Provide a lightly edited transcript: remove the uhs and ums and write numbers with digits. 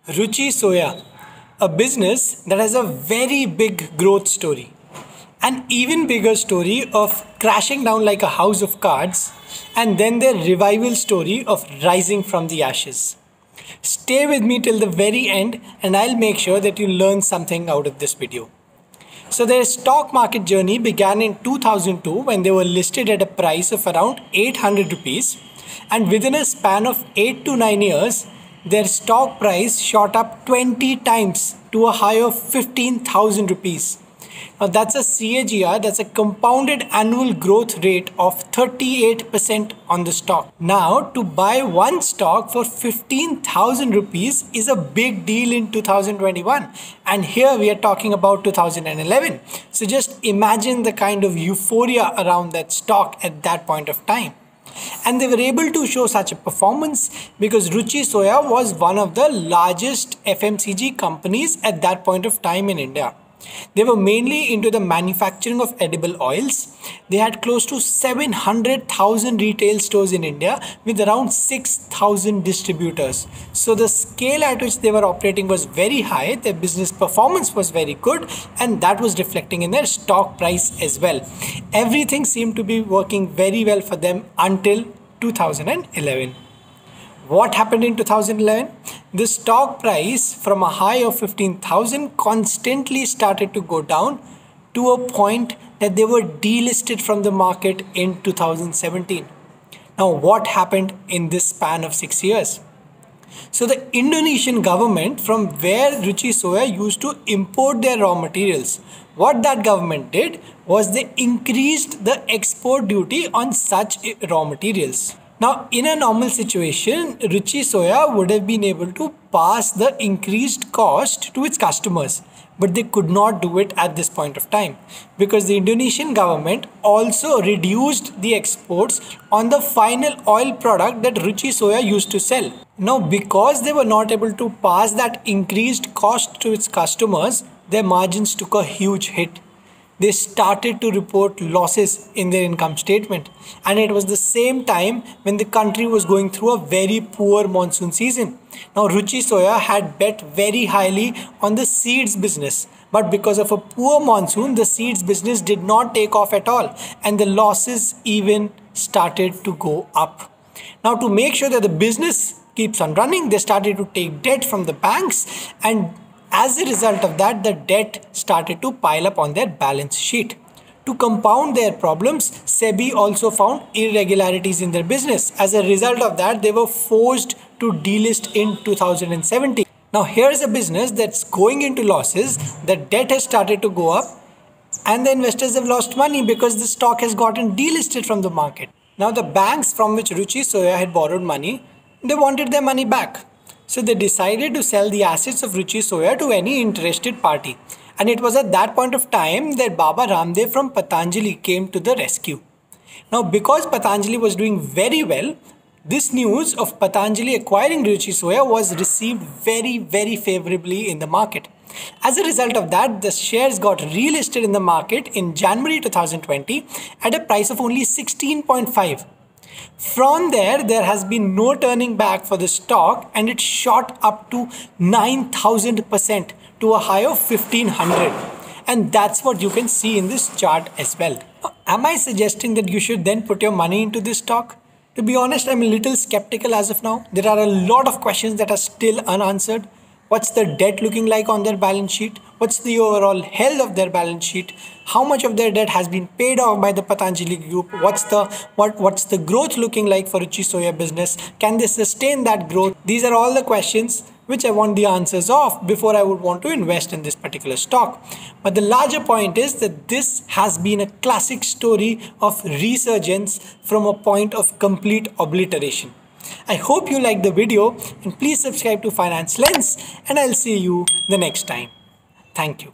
Ruchi Soya, a business that has a very big growth story. An even bigger story of crashing down like a house of cards, and then their revival story of rising from the ashes. Stay with me till the very end and I'll make sure that you learn something out of this video. So their stock market journey began in 2002 when they were listed at a price of around 800 rupees, and within a span of 8 to 9 years their stock price shot up 20 times to a high of 15,000 rupees. Now that's a CAGR, that's a compounded annual growth rate of 38% on the stock. Now to buy one stock for 15,000 rupees is a big deal in 2021, and here we are talking about 2011. So just imagine the kind of euphoria around that stock at that point of time. And they were able to show such a performance because Ruchi Soya was one of the largest FMCG companies at that point of time in India. They were mainly into the manufacturing of edible oils. They had close to 700,000 retail stores in India with around 6,000 distributors. So the scale at which they were operating was very high, their business performance was very good, and that was reflecting in their stock price as well. Everything seemed to be working very well for them until 2011. What happened in 2011? The stock price from a high of 15,000 constantly started to go down to a point that they were delisted from the market in 2017. Now what happened in this span of 6 years? So the Indonesian government, from where Ruchi Soya used to import their raw materials, what that government did was they increased the export duty on such raw materials. Now, in a normal situation, Ruchi Soya would have been able to pass the increased cost to its customers, but they could not do it at this point of time because the Indonesian government also reduced the exports on the final oil product that Ruchi Soya used to sell. Now, because they were not able to pass that increased cost to its customers, their margins took a huge hit. They started to report losses in their income statement, and it was the same time when the country was going through a very poor monsoon season. Now Ruchi Soya had bet very highly on the seeds business, but because of a poor monsoon the seeds business did not take off at all, and the losses even started to go up. Now to make sure that the business keeps on running, they started to take debt from the banks, and as a result of that, the debt started to pile up on their balance sheet. To compound their problems, SEBI also found irregularities in their business. As a result of that, they were forced to delist in 2017. Now here's a business that's going into losses, the debt has started to go up, and the investors have lost money because the stock has gotten delisted from the market. Now the banks from which Ruchi Soya had borrowed money, they wanted their money back. So they decided to sell the assets of Ruchi Soya to any interested party. And it was at that point of time that Baba Ramdev from Patanjali came to the rescue. Now because Patanjali was doing very well, this news of Patanjali acquiring Ruchi Soya was received very favorably in the market. As a result of that, the shares got relisted in the market in January 2020 at a price of only 16.5. From there has been no turning back for the stock, and it shot up to 9,000% to a high of 1,500. And that's what you can see in this chart as well. Am I suggesting that you should then put your money into this stock? To be honest, I'm a little skeptical as of now. There are a lot of questions that are still unanswered. What's the debt looking like on their balance sheet? What's the overall health of their balance sheet? How much of their debt has been paid off by the Patanjali group? What's the growth looking like for Ruchi Soya business? Can they sustain that growth? These are all the questions which I want the answers of before I would want to invest in this particular stock. But the larger point is that this has been a classic story of resurgence from a point of complete obliteration. I hope you liked the video, and please subscribe to Finance Lens, and I'll see you the next time. Thank you.